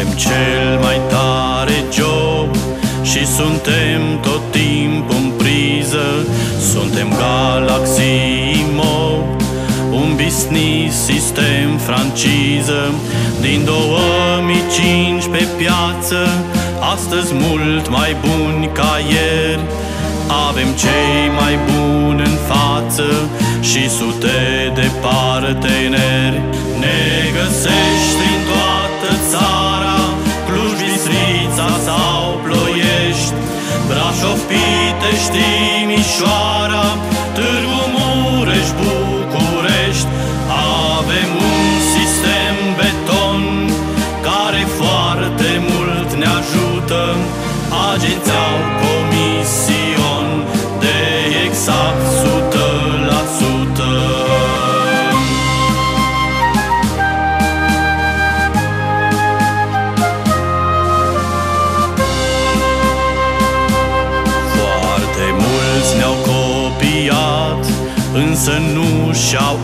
Avem cel mai tare job și suntem tot timpul în priză. Suntem Galaxy Mob, un business sistem franciză. Din 2005 pe piață, astăzi mult mai buni ca ieri. Avem cei mai buni în față și sute de parteneri. Ne găsești în toată țara, Cluj, Bistrița sau Ploiești, Brașov, Pitești, Timișoara, Târgu Mureș, București. Avem un sistem beton care foarte mult ne ajută. Agenții au comision de exact 100%. Foarte mulți ne-au copiat, însă nu și-au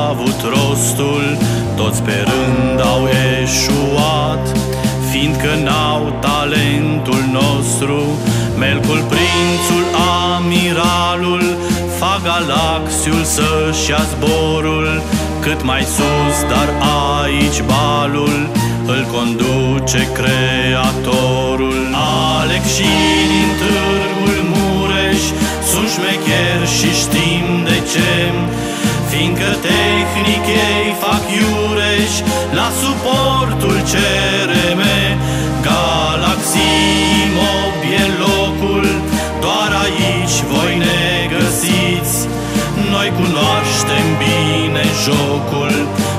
avut rostul. Toți pe rând au eșuat, fiindcă n-au talentul nostru. Melcul, Prințul, Amiralul fac Galaxiul să-și ia zborul cât mai sus, dar aici balul îl conduce creatorul. Alex și din Târgul Mureș sunt șmecheri și știm de ce, fiindcă tehnic ei fac iureș la suportul CRM. Galaxy Mob e locul, doar aici voi ne găsiți. Noi cunoaștem bine jocul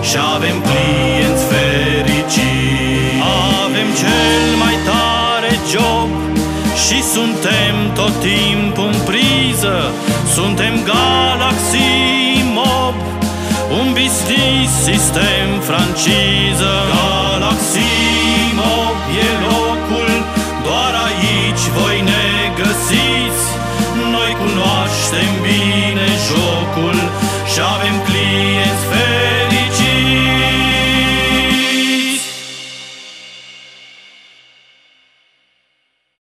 și avem clienți fericiți. Avem cel mai tare job și suntem tot timpul în priză. Suntem Galaxy Mob, un business sistem franciză. Galaxy